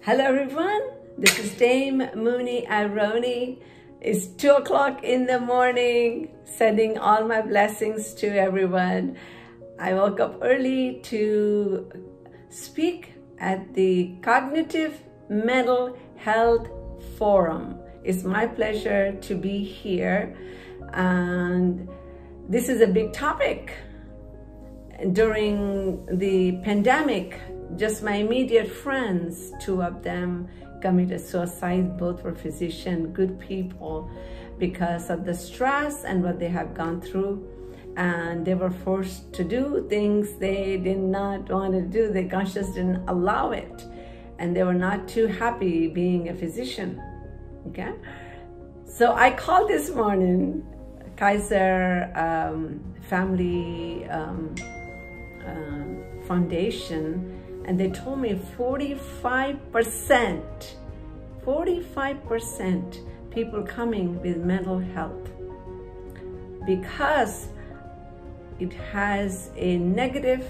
Hello everyone, this is Dr.Munni Irone. It's 2 o'clock in the morning, sending all my blessings to everyone. I woke up early to speak at the Cognitive Mental Health Forum. It's my pleasure to be here, and this is a big topic. During the pandemic, just my immediate friends, 2 of them committed suicide. Both were physicians, good people, because of the stress and what they have gone through. And they were forced to do things they did not want to do. Their conscience didn't allow it. And they were not too happy being a physician, okay? So I called this morning Kaiser Family Foundation, and they told me 45% people coming with mental health because it has a negative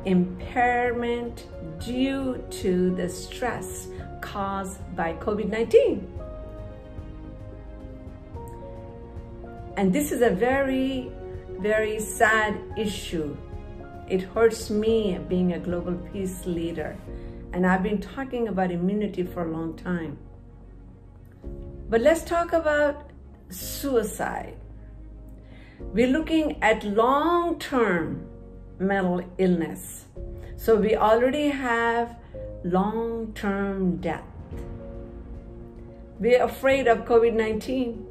impairment due to the stress caused by COVID-19. And this is a very, very sad issue. It hurts me being a global peace leader, and I've been talking about immunity for a long time. But let's talk about suicide. We're looking at long-term mental illness. So we already have long-term death. We're afraid of COVID-19,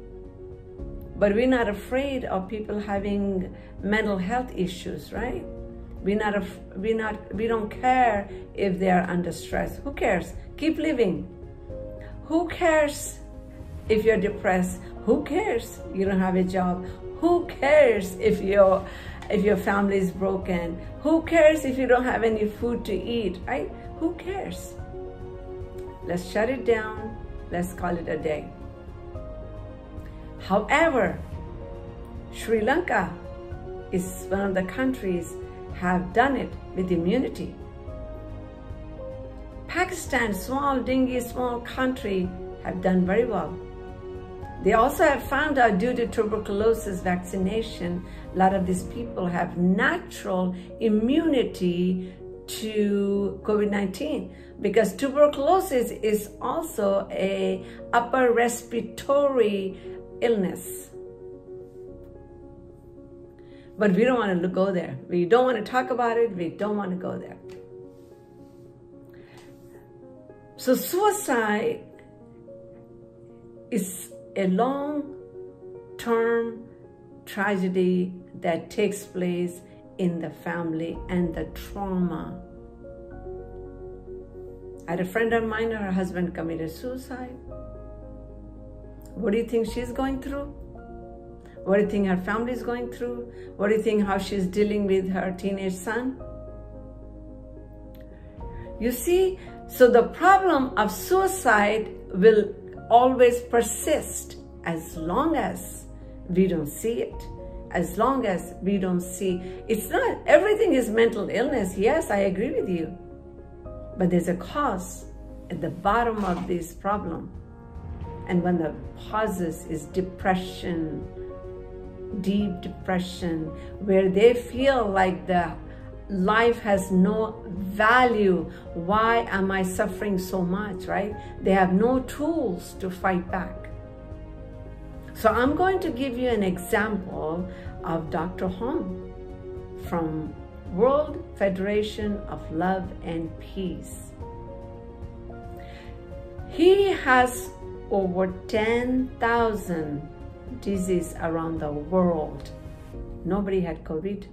but we're not afraid of people having mental health issues, right? We don't care if they are under stress. Who cares? Keep living. Who cares if you're depressed? Who cares you don't have a job? Who cares if your family is broken? Who cares if you don't have any food to eat, right? Who cares? Let's shut it down. Let's call it a day. However, Sri Lanka is one of the countries have done it with immunity. Pakistan, small country, have done very well. They also have found out due to tuberculosis vaccination, a lot of these people have natural immunity to COVID-19, because tuberculosis is also an upper respiratory illness. But we don't want to go there. We don't want to talk about it. We don't want to go there. So suicide is a long-term tragedy that takes place in the family and the trauma. I had a friend of mine, her husband committed suicide. What do you think she's going through? What do you think her family is going through? What do you think how she's dealing with her teenage son? You see, so the problem of suicide will always persist as long as we don't see it. As long as we don't see, it's not, everything is mental illness. Yes, I agree with you. But there's a cause at the bottom of this problem. And when the causes is depression, deep depression, where they feel like the life has no value. Why am I suffering so much, right? They have no tools to fight back. So I'm going to give you an example of Dr. Holden from World Federation of Love and Peace. He has over 10,000 disease around the world. Nobody had COVID.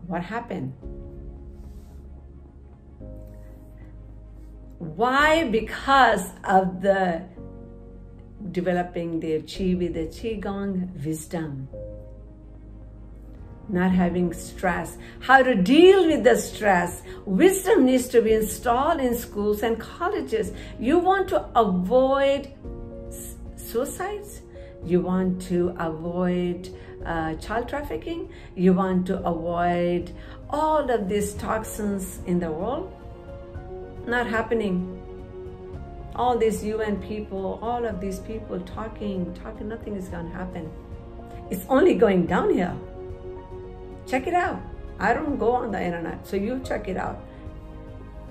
What happened? Why? Because of the developing their chi with the qigong wisdom. Not having stress, how to deal with the stress. Wisdom needs to be installed in schools and colleges. You want to avoid suicides, you want to avoid child trafficking, you want to avoid all of these toxins in the world. not happening. All these UN people, all of these people talking, nothing is going to happen. It's only going downhill. Check it out. I don't go on the internet, so you check it out.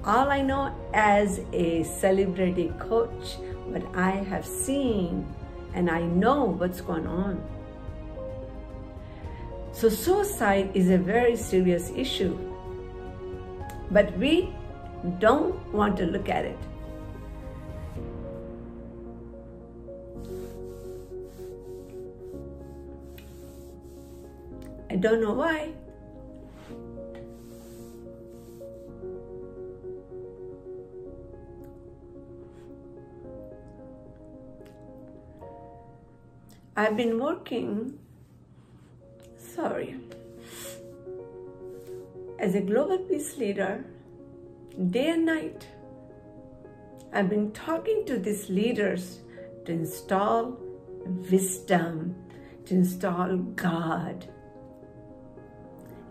All I know as a celebrity coach, what I have seen, and I know what's going on. So suicide is a very serious issue, but we don't want to look at it. I don't know why. I've been working, as a global peace leader, day and night. I've been talking to these leaders to install wisdom, to install God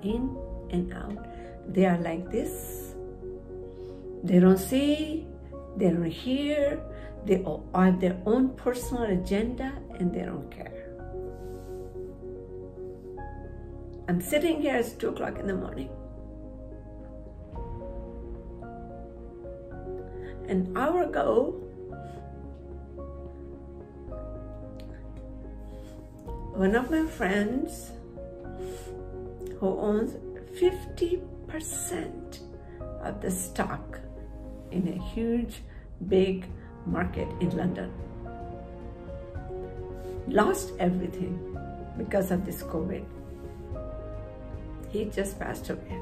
in and out. They are like this. They don't see, they don't hear, they all have their own personal agenda and they don't care. I'm sitting here, it's 2 o'clock in the morning. An hour ago, one of my friends who owns 50% of the stock in a huge, big market in London, lost everything because of this COVID. He just passed away.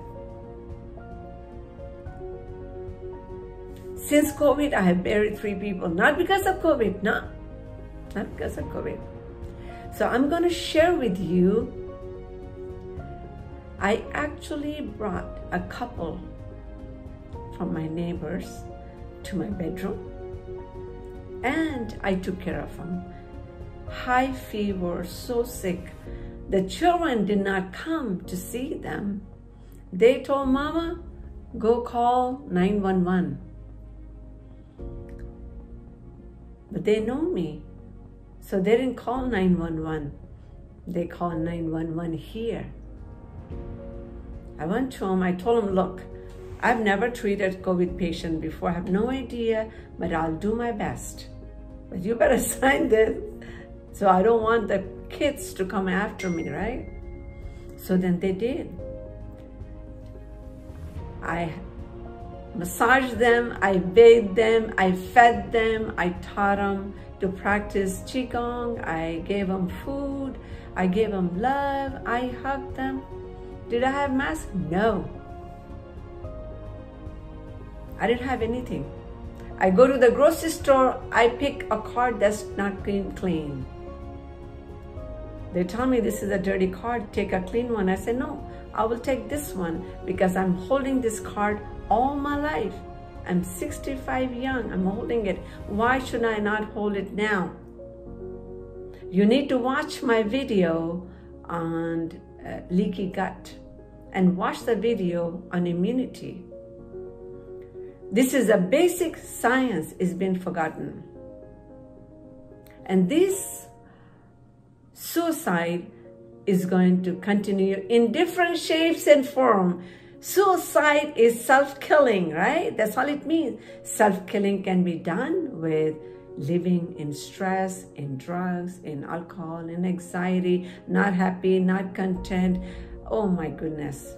Since COVID, I have buried 3 people, not because of COVID, no, not because of COVID. So I'm going to share with you, I actually brought a couple from my neighbors to my bedroom and I took care of them. High fever, so sick. The children did not come to see them. They told Mama, go call 911. But they know me, so they didn't call 911. They called 911 here. I went to them, I told them, look, I've never treated a COVID patient before. I have no idea, but I'll do my best. But you better sign this. So I don't want the kids to come after me, right? So then they did. I massaged them, I bathed them, I fed them, I taught them to practice Qigong, I gave them food, I gave them love, I hugged them. Did I have masks? No. I didn't have anything. I go to the grocery store, I pick a card that's not clean. They tell me this is a dirty card, take a clean one. I said, no, I will take this one because I'm holding this card all my life. I'm 65 young, I'm holding it. Why should I not hold it now? You need to watch my video on leaky gut and watch the video on immunity. This is a basic science, is been forgotten. And this suicide is going to continue in different shapes and form. Suicide is self-killing, right? That's all it means. Self-killing can be done with living in stress, in drugs, in alcohol, in anxiety, not happy, not content. Oh my goodness.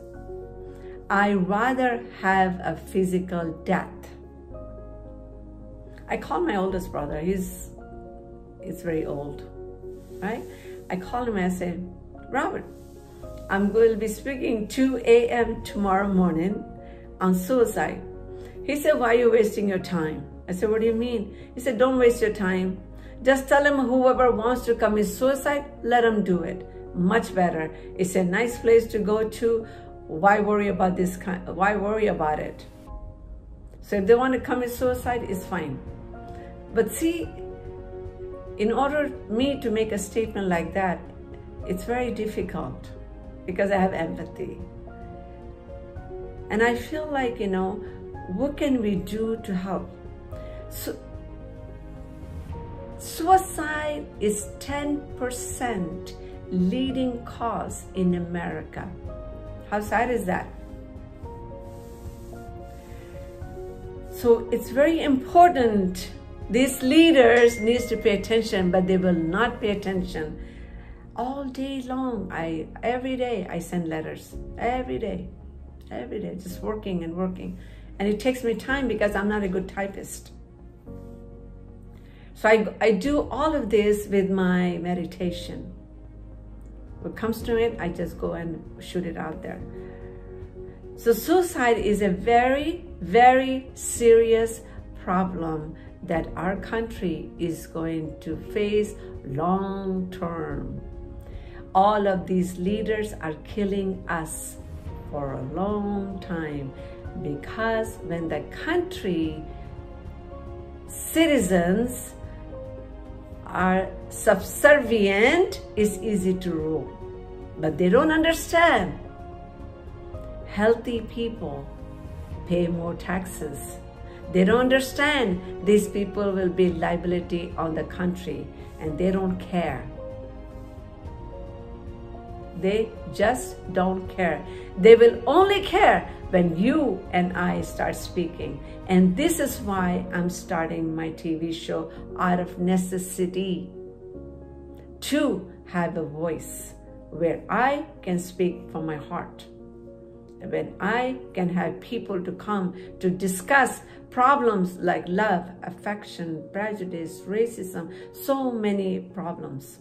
I rather have a physical death. I call my oldest brother, he's very old, right? I call him and I say, Robert, I'm going to be speaking 2 a.m. tomorrow morning on suicide. He said, why are you wasting your time? I said, what do you mean? He said, don't waste your time. Just tell him whoever wants to commit suicide, let him do it. Much better. It's a nice place to go to. Why worry about this kind? Why worry about it? So if they want to commit suicide, it's fine. But see, in order me to make a statement like that, it's very difficult because I have empathy. And I feel like, you know, what can we do to help? So, suicide is 10% leading cause in America. How sad is that? So it's very important. These leaders need to pay attention, but they will not pay attention. All day long, every day I send letters, every day, just working and working. And it takes me time because I'm not a good typist. So I do all of this with my meditation. What comes to it, I just go and shoot it out there. So suicide is a very, very serious problem that our country is going to face long term. All of these leaders are killing us for a long time, because when the country citizens are subservient, it's easy to rule. But they don't understand. Healthy people pay more taxes. They don't understand these people will be liability on the country, and they don't care. They just don't care. They will only care when you and I start speaking. And this is why I'm starting my TV show out of necessity, to have a voice where I can speak from my heart. When I can have people to come to discuss problems like love, affection, prejudice, racism, so many problems.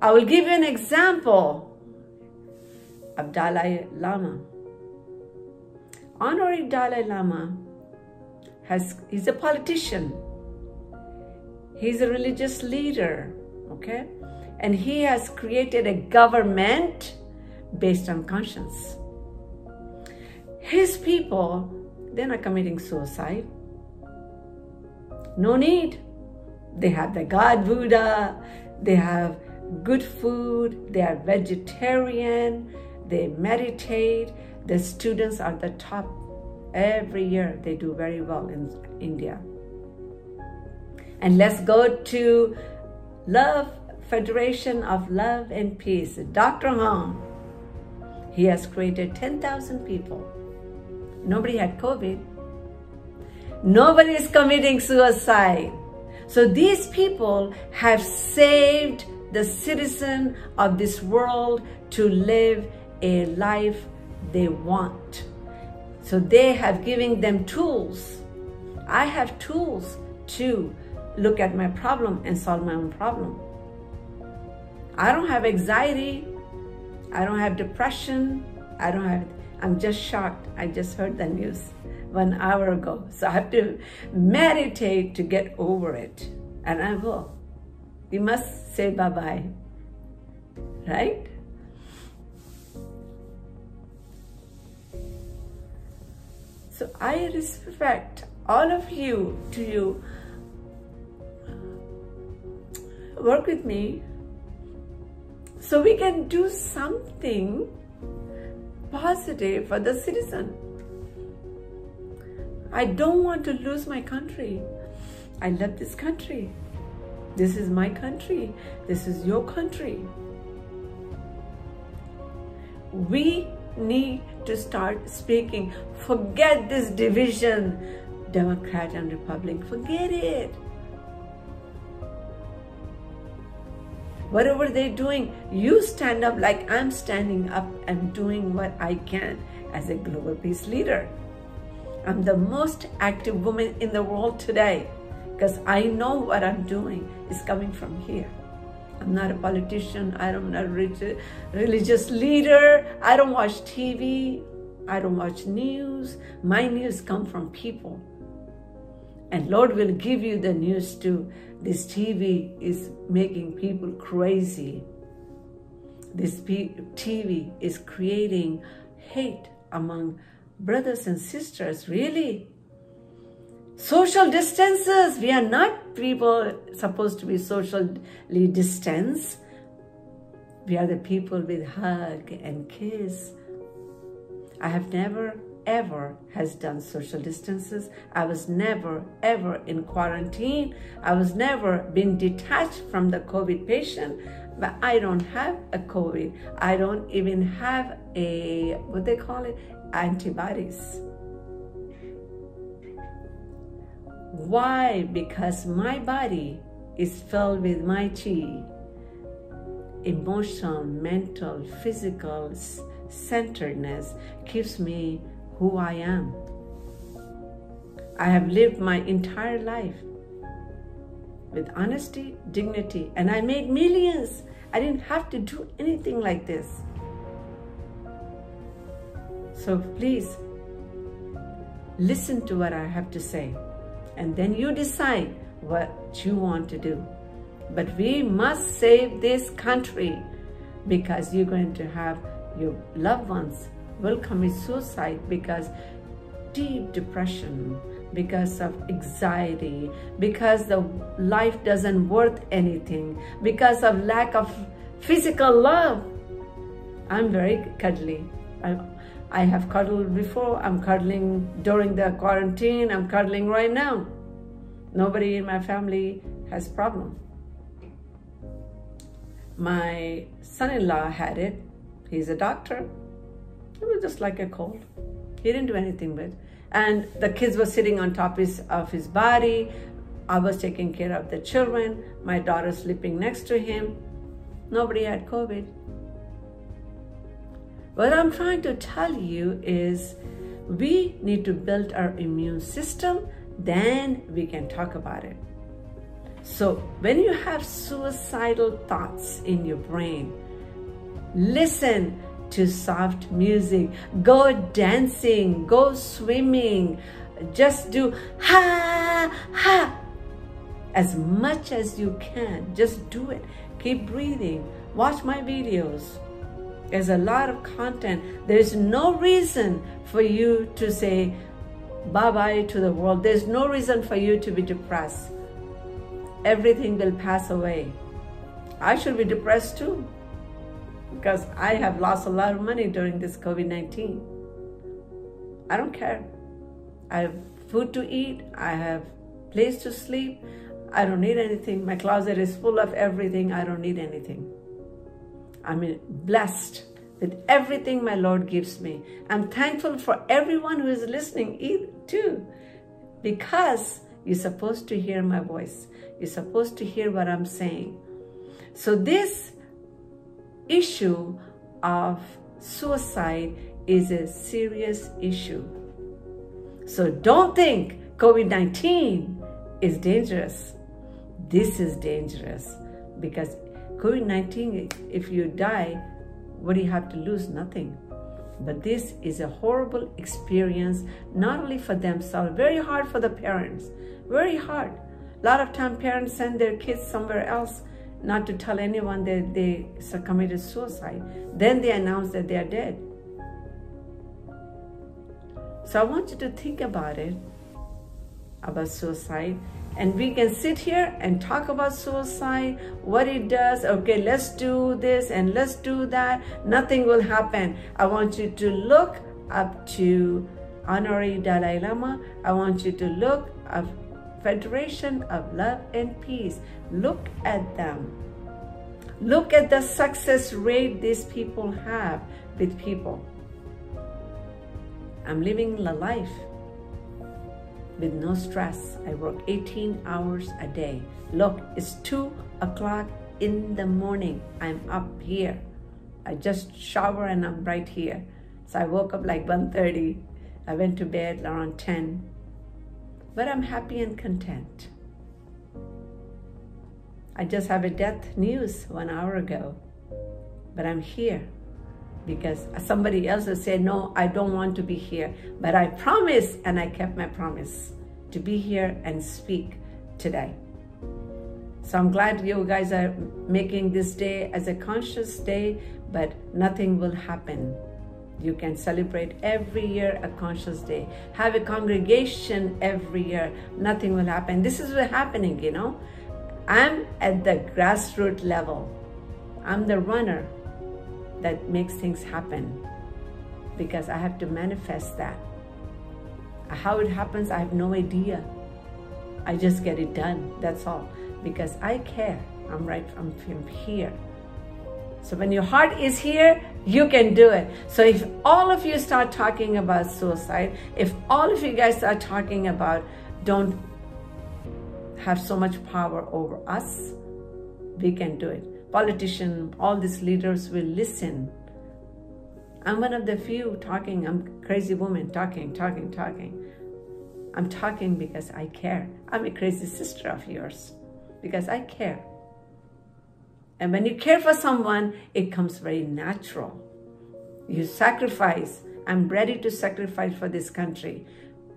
I will give you an example of Dalai Lama. Honorary Dalai Lama he's a politician. He's a religious leader, okay? And he has created a government based on conscience. His people, they're not committing suicide. No need. They have the God Buddha, they have good food, they are vegetarian, they meditate. The students are the top. Every year they do very well in India. And let's go to Love Federation of Love and Peace. Dr. Munni, he has created 10,000 people. Nobody had COVID. Nobody is committing suicide. So these people have saved the citizen of this world to live a life they want. So they have given them tools. I have tools to look at my problem and solve my own problem. I don't have anxiety. I don't have depression. I'm just shocked. I just heard the news 1 hour ago. So I have to meditate to get over it. And I will. We must say bye-bye. Right? So I respect all of you to work with me so we can do something positive for the citizen. I don't want to lose my country. I love this country. This is my country. This is your country. We need to start speaking. Forget this division, Democrat and Republic. Forget it. Whatever they're doing, you stand up like I'm standing up and doing what I can as a global peace leader. I'm the most active woman in the world today because I know what I'm doing is coming from here. I'm not a politician. I'm not a religious leader. I don't watch TV. I don't watch news. My news come from people. And Lord will give you the news too. This TV is making people crazy. This TV is creating hate among brothers and sisters, really. Social distances. We are not people supposed to be socially distanced. We are the people with hug and kiss. I have never ever has done social distances. I was never, ever in quarantine. I was never been detached from the COVID patient, but I don't have a COVID. I don't even have a, what they call it, antibodies. Why? Because my body is filled with my chi. Emotional, mental, physical centeredness keeps me who I am. I have lived my entire life with honesty, dignity, and I made millions. I didn't have to do anything like this. So please, listen to what I have to say, and then you decide what you want to do. But we must save this country, because you're going to have your loved ones will commit suicide because deep depression, because of anxiety, because the life doesn't worth anything, because of lack of physical love. I'm very cuddly. I have cuddled before. I'm cuddling during the quarantine. I'm cuddling right now. Nobody in my family has problem. My son-in-law had it. He's a doctor. It was just like a cold. He didn't do anything with it. And the kids were sitting on top of his body. I was taking care of the children. My daughter sleeping next to him. Nobody had COVID. What I'm trying to tell you is we need to build our immune system, then we can talk about it. So when you have suicidal thoughts in your brain, listen to soft music, go dancing, go swimming, just do ha, ha, as much as you can. Just do it. Keep breathing. Watch my videos. There's a lot of content. There's no reason for you to say bye-bye to the world. There's no reason for you to be depressed. Everything will pass away. I should be depressed too, because I have lost a lot of money during this COVID-19. I don't care. I have food to eat. I have place to sleep. I don't need anything. My closet is full of everything. I don't need anything. I'm blessed with everything my Lord gives me. I'm thankful for everyone who is listening too, because you're supposed to hear my voice. You're supposed to hear what I'm saying. So this issue of suicide is a serious issue. So don't think COVID-19 is dangerous. This is dangerous, because COVID-19, if you die, what do you have to lose? Nothing. But this is a horrible experience, not only for themselves, very hard for the parents, very hard. A lot of time parents send their kids somewhere else, not to tell anyone that they committed suicide. Then they announce that they are dead. So I want you to think about it, about suicide. And we can sit here and talk about suicide, what it does. Okay, let's do this and let's do that. Nothing will happen. I want you to look up to Honorary Dalai Lama. I want you to look up Federation of Love and Peace. Look at them. Look at the success rate these people have with people. I'm living the life with no stress. I work 18 hours a day. Look, it's 2 o'clock in the morning. I'm up here. I just shower and I'm right here. So I woke up like 1:30. I went to bed around 10. But I'm happy and content. I just have a death news 1 hour ago. But I'm here because somebody else has said, no, I don't want to be here. But I promised, and I kept my promise to be here and speak today. So I'm glad you guys are making this day as a conscious day, but nothing will happen. You can celebrate every year a conscious day. Have a congregation every year. Nothing will happen. This is what's happening, you know. I'm at the grassroots level. I'm the runner that makes things happen, because I have to manifest that. How it happens, I have no idea. I just get it done, that's all. Because I care, I'm here. So when your heart is here, you can do it. So if all of you start talking about suicide, if all of you guys start talking about don't have so much power over us, we can do it. Politicians, all these leaders will listen. I'm one of the few talking, I'm a crazy woman, talking. I'm talking because I care. I'm a crazy sister of yours because I care. And when you care for someone, it comes very natural. You sacrifice. I'm ready to sacrifice for this country.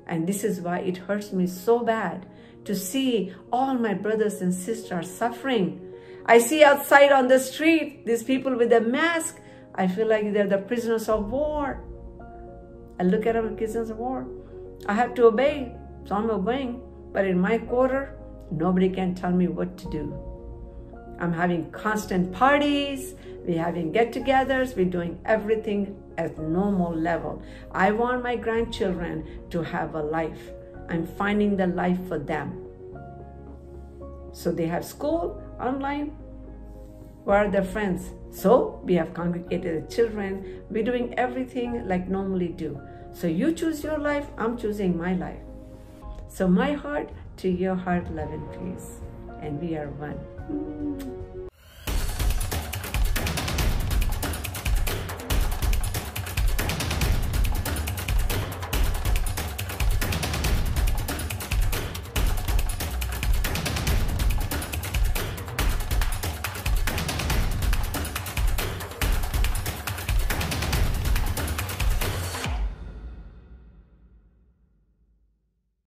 And this is why it hurts me so bad to see all my brothers and sisters suffering. I see outside on the street, these people with a mask. I feel like they're the prisoners of war. I look at them as prisoners of war. I have to obey, so I'm obeying. But in my quarter, nobody can tell me what to do. I'm having constant parties, we're having get-togethers, we're doing everything at normal level. I want my grandchildren to have a life. I'm finding the life for them. So they have school, online. Where are their friends? So we have congregated the children. We're doing everything like normally do. So you choose your life, I'm choosing my life. So my heart to your heart, love and peace. And we are one.